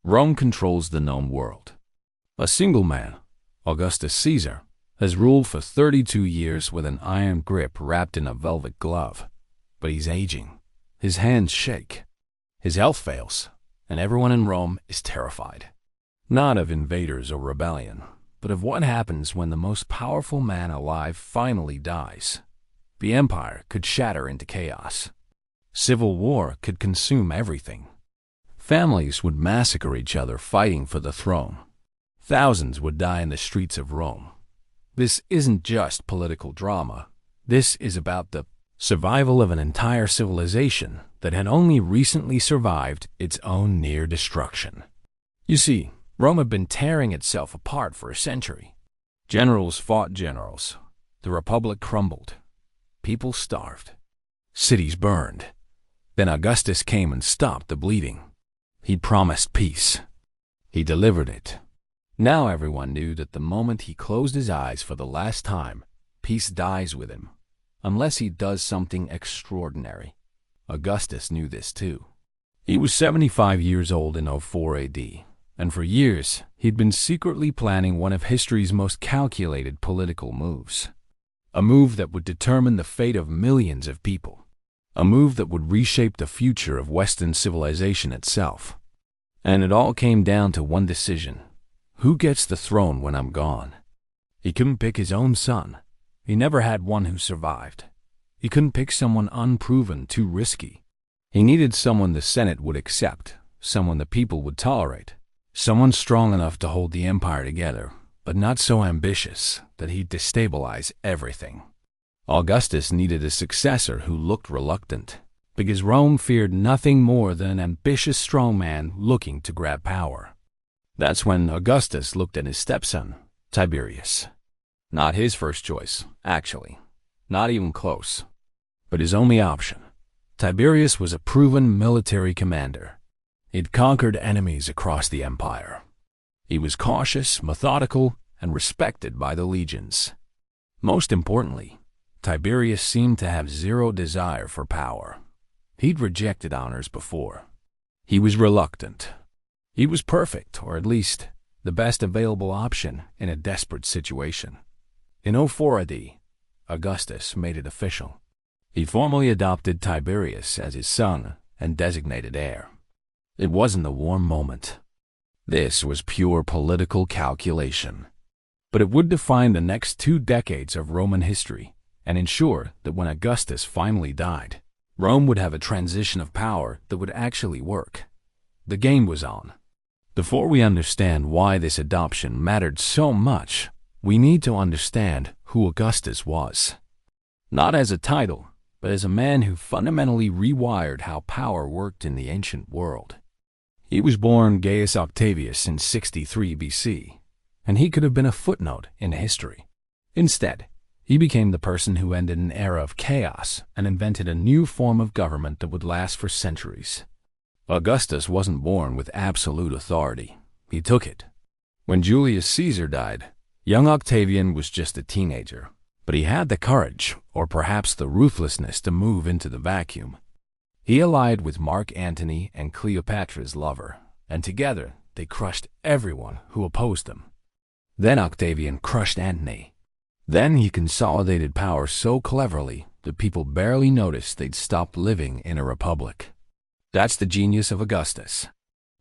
Rome controls the known world. A single man, Augustus Caesar, has ruled for 32 years with an iron grip wrapped in a velvet glove. But he's aging. His hands shake. His health fails, and everyone in Rome is terrified. Not of invaders or rebellion, but of what happens when the most powerful man alive finally dies. The empire could shatter into chaos. Civil war could consume everything. Families would massacre each other fighting for the throne. Thousands would die in the streets of Rome. This isn't just political drama. This is about the survival of an entire civilization that had only recently survived its own near destruction. You see, Rome had been tearing itself apart for a century. Generals fought generals. The Republic crumbled. People starved. Cities burned. Then Augustus came and stopped the bleeding. He promised peace. He delivered it. Now everyone knew that the moment he closed his eyes for the last time, peace dies with him, unless he does something extraordinary. Augustus knew this too. He was 75 years old in 04 AD. And for years, he'd been secretly planning one of history's most calculated political moves. A move that would determine the fate of millions of people. A move that would reshape the future of Western civilization itself. And it all came down to one decision. Who gets the throne when I'm gone? He couldn't pick his own son. He never had one who survived. He couldn't pick someone unproven, too risky. He needed someone the Senate would accept, someone the people would tolerate. Someone strong enough to hold the empire together, but not so ambitious that he'd destabilize everything. Augustus needed a successor who looked reluctant, because Rome feared nothing more than an ambitious strongman looking to grab power. That's when Augustus looked at his stepson, Tiberius. Not his first choice, actually. Not even close. But his only option. Tiberius was a proven military commander. He'd conquered enemies across the empire. He was cautious, methodical, and respected by the legions. Most importantly, Tiberius seemed to have zero desire for power. He'd rejected honors before. He was reluctant. He was perfect, or at least the best available option in a desperate situation. In 04 AD, Augustus made it official. He formally adopted Tiberius as his son and designated heir. It wasn't a warm moment. This was pure political calculation. But it would define the next 2 decades of Roman history and ensure that when Augustus finally died, Rome would have a transition of power that would actually work. The game was on. Before we understand why this adoption mattered so much, we need to understand who Augustus was. Not as a title, but as a man who fundamentally rewired how power worked in the ancient world. He was born Gaius Octavius in 63 BC, and he could have been a footnote in history. Instead, he became the person who ended an era of chaos and invented a new form of government that would last for centuries. Augustus wasn't born with absolute authority. He took it. When Julius Caesar died, young Octavian was just a teenager, but he had the courage, or perhaps the ruthlessness, to move into the vacuum. He allied with Mark Antony and Cleopatra's lover, and together they crushed everyone who opposed them. Then Octavian crushed Antony. Then he consolidated power so cleverly that people barely noticed they'd stopped living in a republic. That's the genius of Augustus.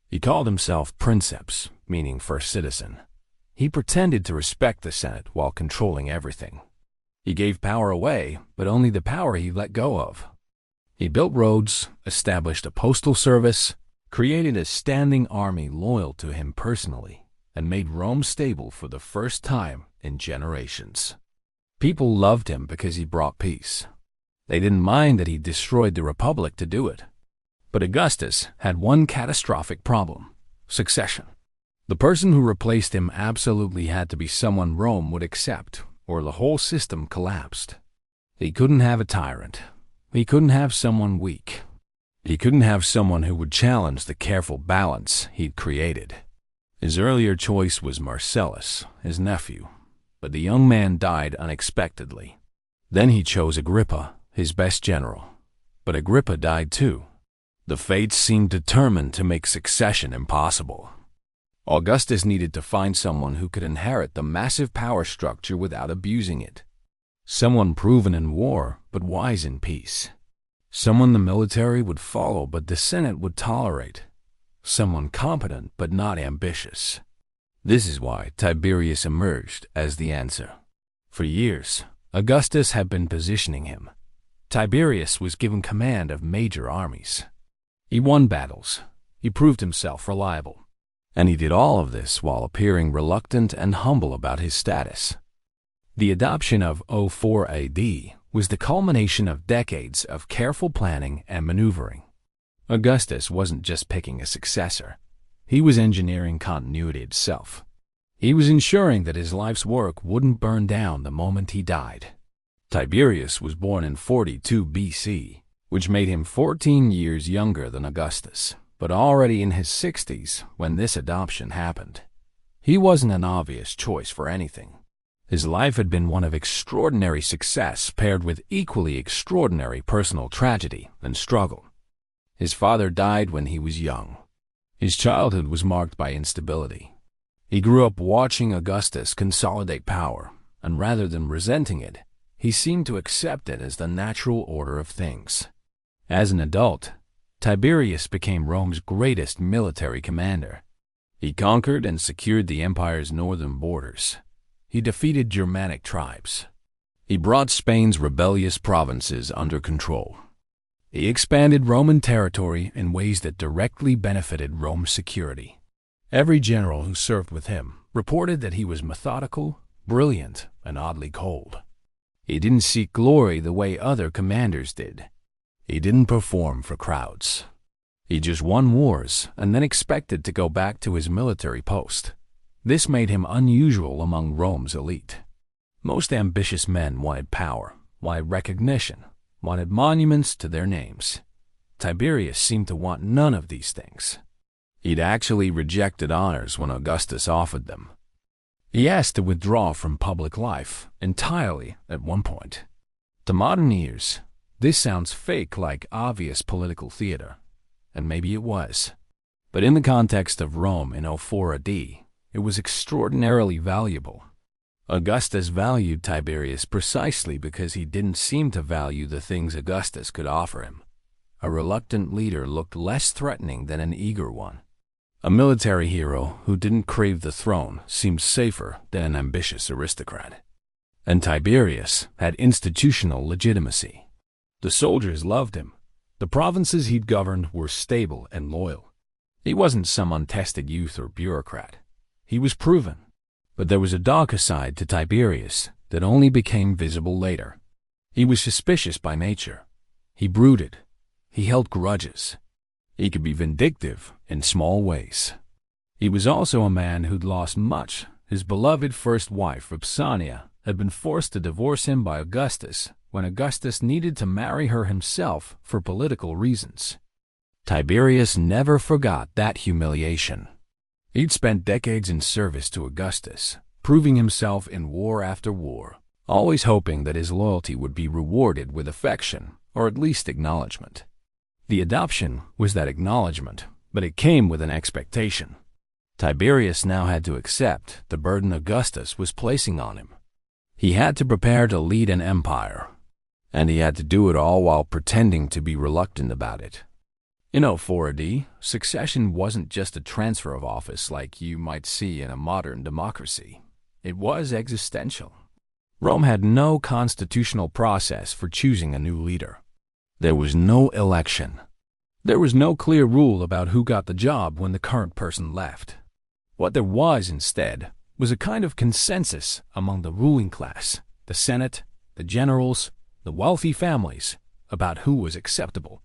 He called himself princeps, meaning first citizen. He pretended to respect the Senate while controlling everything. He gave power away, but only the power he let go of. He built roads, established a postal service, created a standing army loyal to him personally, and made Rome stable for the first time in generations. People loved him because he brought peace. They didn't mind that he destroyed the Republic to do it. But Augustus had one catastrophic problem: succession. The person who replaced him absolutely had to be someone Rome would accept, or the whole system collapsed. He couldn't have a tyrant. He couldn't have someone weak. He couldn't have someone who would challenge the careful balance he'd created. His earlier choice was Marcellus, his nephew, but the young man died unexpectedly. Then he chose Agrippa, his best general. But Agrippa died too. The fates seemed determined to make succession impossible. Augustus needed to find someone who could inherit the massive power structure without abusing it. Someone proven in war, but wise in peace. Someone the military would follow, but the Senate would tolerate. Someone competent, but not ambitious. This is why Tiberius emerged as the answer. For years, Augustus had been positioning him. Tiberius was given command of major armies. He won battles. He proved himself reliable. And he did all of this while appearing reluctant and humble about his status. The adoption of 04 AD was the culmination of decades of careful planning and maneuvering. Augustus wasn't just picking a successor. He was engineering continuity itself. He was ensuring that his life's work wouldn't burn down the moment he died. Tiberius was born in 42 BC, which made him 14 years younger than Augustus, but already in his 60s when this adoption happened. He wasn't an obvious choice for anything. His life had been one of extraordinary success paired with equally extraordinary personal tragedy and struggle. His father died when he was young. His childhood was marked by instability. He grew up watching Augustus consolidate power, and rather than resenting it, he seemed to accept it as the natural order of things. As an adult, Tiberius became Rome's greatest military commander. He conquered and secured the empire's northern borders. He defeated Germanic tribes. He brought Spain's rebellious provinces under control. He expanded Roman territory in ways that directly benefited Rome's security. Every general who served with him reported that he was methodical, brilliant, and oddly cold. He didn't seek glory the way other commanders did. He didn't perform for crowds. He just won wars and then expected to go back to his military post. This made him unusual among Rome's elite. Most ambitious men wanted power, wanted recognition, wanted monuments to their names. Tiberius seemed to want none of these things. He'd actually rejected honors when Augustus offered them. He asked to withdraw from public life entirely at one point. To modern ears, this sounds fake, like obvious political theater, and maybe it was. But in the context of Rome in 04 AD, it was extraordinarily valuable. Augustus valued Tiberius precisely because he didn't seem to value the things Augustus could offer him. A reluctant leader looked less threatening than an eager one. A military hero who didn't crave the throne seemed safer than an ambitious aristocrat. And Tiberius had institutional legitimacy. The soldiers loved him. The provinces he'd governed were stable and loyal. He wasn't some untested youth or bureaucrat. He was proven. But there was a darker side to Tiberius that only became visible later. He was suspicious by nature. He brooded. He held grudges. He could be vindictive in small ways. He was also a man who'd lost much. His beloved first wife, Vipsania, had been forced to divorce him by Augustus when Augustus needed to marry her himself for political reasons. Tiberius never forgot that humiliation. He'd spent decades in service to Augustus, proving himself in war after war, always hoping that his loyalty would be rewarded with affection or at least acknowledgement. The adoption was that acknowledgement, but it came with an expectation. Tiberius now had to accept the burden Augustus was placing on him. He had to prepare to lead an empire, and he had to do it all while pretending to be reluctant about it. In 04 AD, succession wasn't just a transfer of office like you might see in a modern democracy. It was existential. Rome had no constitutional process for choosing a new leader. There was no election. There was no clear rule about who got the job when the current person left. What there was instead was a kind of consensus among the ruling class, the Senate, the generals, the wealthy families, about who was acceptable.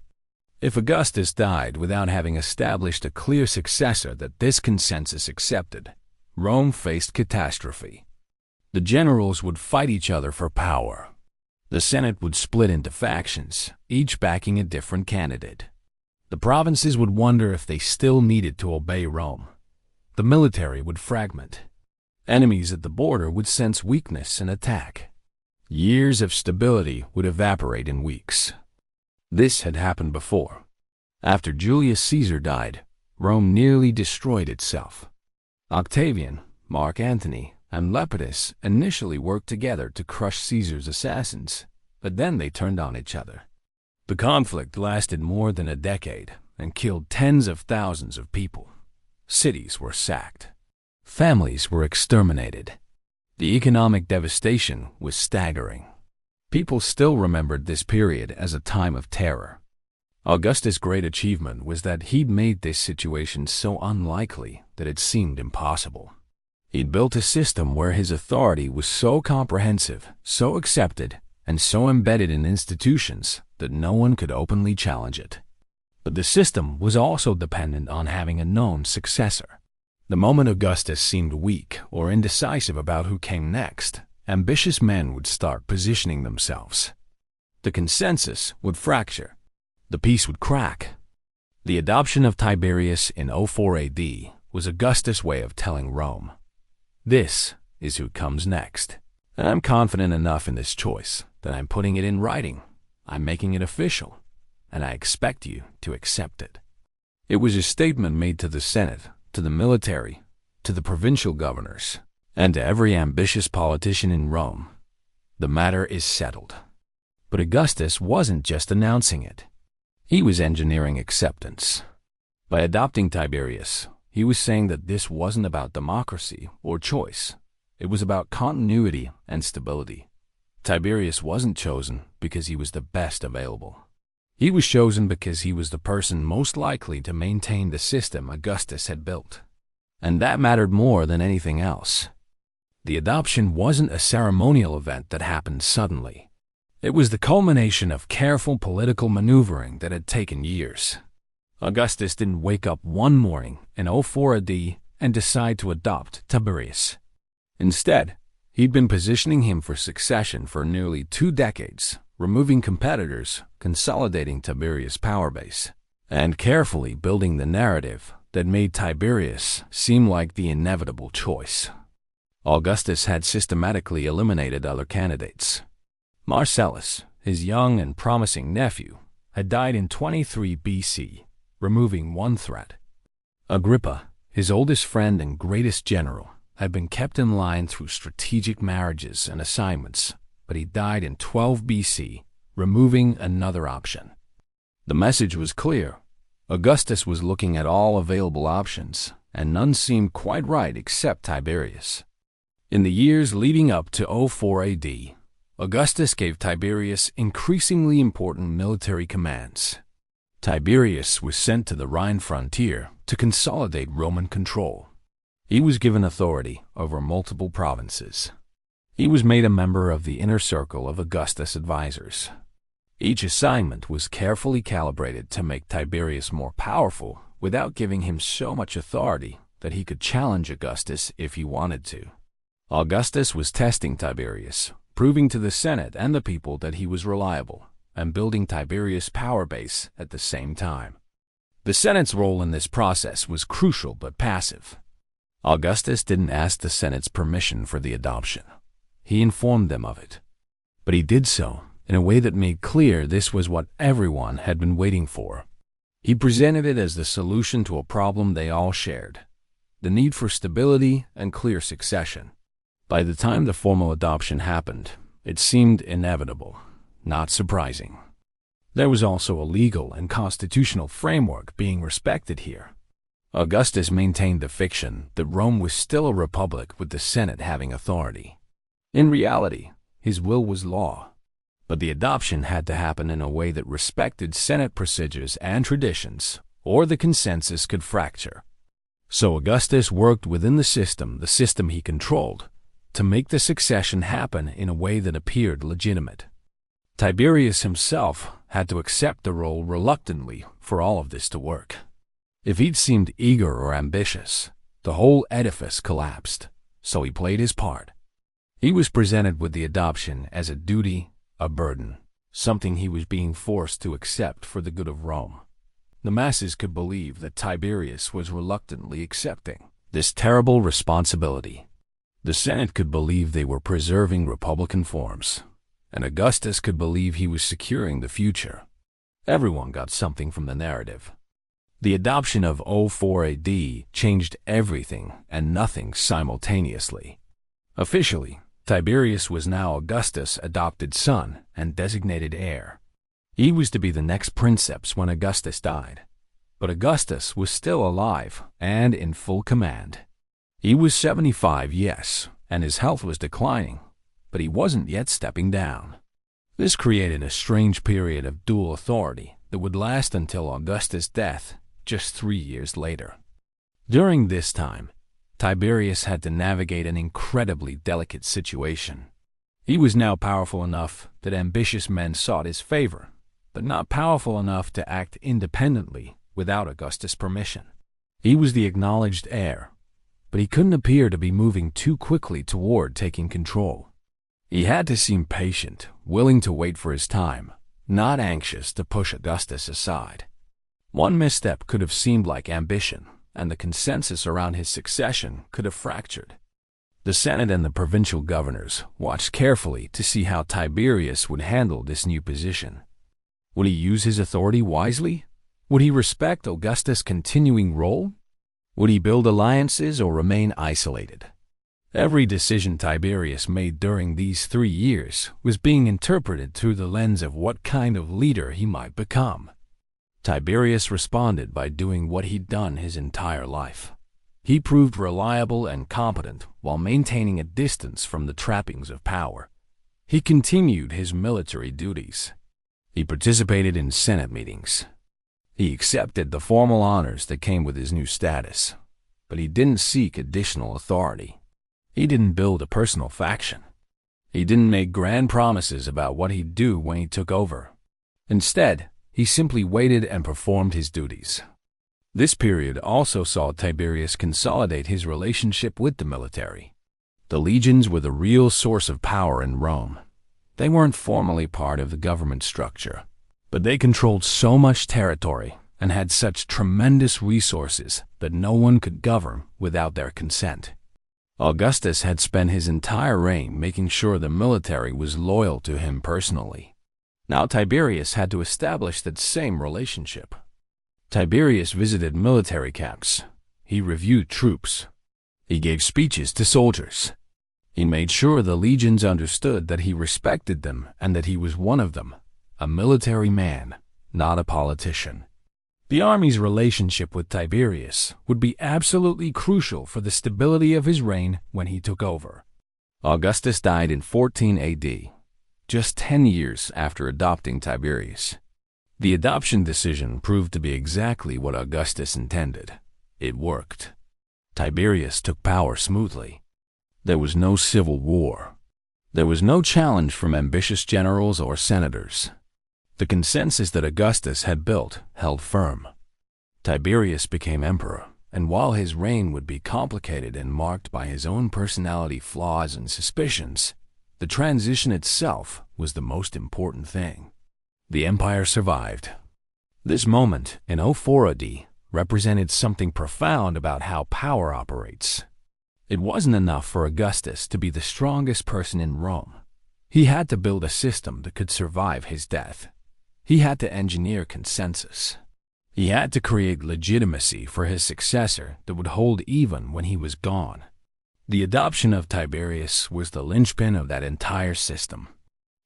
If Augustus died without having established a clear successor that this consensus accepted, Rome faced catastrophe. The generals would fight each other for power. The Senate would split into factions, each backing a different candidate. The provinces would wonder if they still needed to obey Rome. The military would fragment. Enemies at the border would sense weakness and attack. Years of stability would evaporate in weeks. This had happened before. After Julius Caesar died, Rome nearly destroyed itself. Octavian, Mark Antony, and Lepidus initially worked together to crush Caesar's assassins, but then they turned on each other. The conflict lasted more than a decade and killed tens of thousands of people. Cities were sacked. Families were exterminated. The economic devastation was staggering. People still remembered this period as a time of terror. Augustus' great achievement was that he'd made this situation so unlikely that it seemed impossible. He'd built a system where his authority was so comprehensive, so accepted, and so embedded in institutions that no one could openly challenge it. But the system was also dependent on having a known successor. The moment Augustus seemed weak or indecisive about who came next, ambitious men would start positioning themselves. The consensus would fracture. The peace would crack. The adoption of Tiberius in 04 AD was Augustus' way of telling Rome, "This is who comes next." And I'm confident enough in this choice that I'm putting it in writing. I'm making it official, and I expect you to accept it. It was a statement made to the Senate, to the military, to the provincial governors, and to every ambitious politician in Rome. The matter is settled. But Augustus wasn't just announcing it. He was engineering acceptance. By adopting Tiberius, he was saying that this wasn't about democracy or choice. It was about continuity and stability. Tiberius wasn't chosen because he was the best available. He was chosen because he was the person most likely to maintain the system Augustus had built. And that mattered more than anything else. The adoption wasn't a ceremonial event that happened suddenly. It was the culmination of careful political maneuvering that had taken years. Augustus didn't wake up one morning in 04 AD and decide to adopt Tiberius. Instead, he'd been positioning him for succession for nearly 2 decades, removing competitors, consolidating Tiberius' power base, and carefully building the narrative that made Tiberius seem like the inevitable choice. Augustus had systematically eliminated other candidates. Marcellus, his young and promising nephew, had died in 23 BC, removing one threat. Agrippa, his oldest friend and greatest general, had been kept in line through strategic marriages and assignments, but he died in 12 BC, removing another option. The message was clear. Augustus was looking at all available options, and none seemed quite right except Tiberius. In the years leading up to 04 AD, Augustus gave Tiberius increasingly important military commands. Tiberius was sent to the Rhine frontier to consolidate Roman control. He was given authority over multiple provinces. He was made a member of the inner circle of Augustus' advisors. Each assignment was carefully calibrated to make Tiberius more powerful without giving him so much authority that he could challenge Augustus if he wanted to. Augustus was testing Tiberius, proving to the Senate and the people that he was reliable, and building Tiberius' power base at the same time. The Senate's role in this process was crucial but passive. Augustus didn't ask the Senate's permission for the adoption. He informed them of it. But he did so in a way that made clear this was what everyone had been waiting for. He presented it as the solution to a problem they all shared: the need for stability and clear succession. By the time the formal adoption happened, it seemed inevitable, not surprising. There was also a legal and constitutional framework being respected here. Augustus maintained the fiction that Rome was still a republic with the Senate having authority. In reality, his will was law, but the adoption had to happen in a way that respected Senate procedures and traditions, or the consensus could fracture. So Augustus worked within the system he controlled, to make the succession happen in a way that appeared legitimate. Tiberius himself had to accept the role reluctantly for all of this to work. If he'd seemed eager or ambitious, the whole edifice collapsed, so he played his part. He was presented with the adoption as a duty, a burden, something he was being forced to accept for the good of Rome. The masses could believe that Tiberius was reluctantly accepting this terrible responsibility. The Senate could believe they were preserving republican forms, and Augustus could believe he was securing the future. Everyone got something from the narrative. The adoption of 04 AD changed everything and nothing simultaneously. Officially, Tiberius was now Augustus' adopted son and designated heir. He was to be the next princeps when Augustus died. But Augustus was still alive and in full command. He was 75, yes, and his health was declining, but he wasn't yet stepping down. This created a strange period of dual authority that would last until Augustus' death just 3 years later. During this time, Tiberius had to navigate an incredibly delicate situation. He was now powerful enough that ambitious men sought his favor, but not powerful enough to act independently without Augustus' permission. He was the acknowledged heir, but he couldn't appear to be moving too quickly toward taking control. He had to seem patient, willing to wait for his time, not anxious to push Augustus aside. One misstep could have seemed like ambition, and the consensus around his succession could have fractured. The Senate and the provincial governors watched carefully to see how Tiberius would handle this new position. Would he use his authority wisely? Would he respect Augustus' continuing role? Would he build alliances or remain isolated? Every decision Tiberius made during these 3 years was being interpreted through the lens of what kind of leader he might become. Tiberius responded by doing what he'd done his entire life. He proved reliable and competent while maintaining a distance from the trappings of power. He continued his military duties. He participated in Senate meetings. He accepted the formal honors that came with his new status, but he didn't seek additional authority. He didn't build a personal faction. He didn't make grand promises about what he'd do when he took over. Instead, he simply waited and performed his duties. This period also saw Tiberius consolidate his relationship with the military. The legions were the real source of power in Rome. They weren't formally part of the government structure, but they controlled so much territory and had such tremendous resources that no one could govern without their consent. Augustus had spent his entire reign making sure the military was loyal to him personally. Now Tiberius had to establish that same relationship. Tiberius visited military camps. He reviewed troops. He gave speeches to soldiers. He made sure the legions understood that he respected them and that he was one of them, a military man, not a politician. The army's relationship with Tiberius would be absolutely crucial for the stability of his reign when he took over. Augustus died in 14 AD, just 10 years after adopting Tiberius. The adoption decision proved to be exactly what Augustus intended. It worked. Tiberius took power smoothly. There was no civil war. There was no challenge from ambitious generals or senators. The consensus that Augustus had built held firm. Tiberius became emperor, and while his reign would be complicated and marked by his own personality flaws and suspicions, the transition itself was the most important thing. The empire survived. This moment in 04 AD represented something profound about how power operates. It wasn't enough for Augustus to be the strongest person in Rome. He had to build a system that could survive his death. He had to engineer consensus. He had to create legitimacy for his successor that would hold even when he was gone. The adoption of Tiberius was the linchpin of that entire system.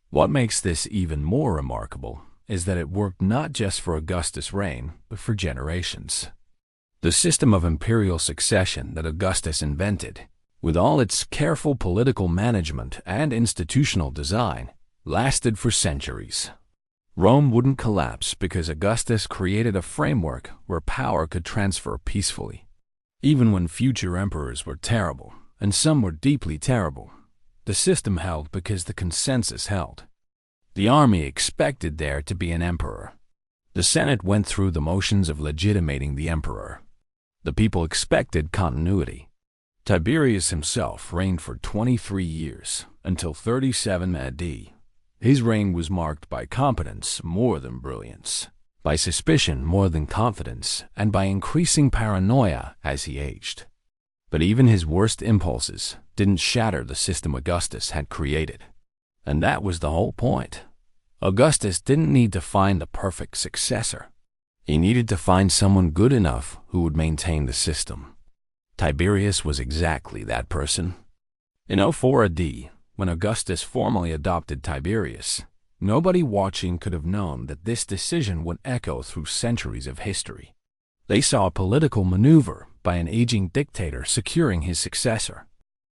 What makes this even more remarkable is that it worked not just for Augustus' reign, but for generations. The system of imperial succession that Augustus invented, with all its careful political management and institutional design, lasted for centuries. Rome wouldn't collapse because Augustus created a framework where power could transfer peacefully. Even when future emperors were terrible, and some were deeply terrible, the system held because the consensus held. The army expected there to be an emperor. The Senate went through the motions of legitimating the emperor. The people expected continuity. Tiberius himself reigned for 23 years, until 37 AD. His reign was marked by competence more than brilliance, by suspicion more than confidence, and by increasing paranoia as he aged. But even his worst impulses didn't shatter the system Augustus had created. And that was the whole point. Augustus didn't need to find the perfect successor. He needed to find someone good enough who would maintain the system. Tiberius was exactly that person. In 04 AD, when Augustus formally adopted Tiberius, nobody watching could have known that this decision would echo through centuries of history. They saw a political maneuver by an aging dictator securing his successor.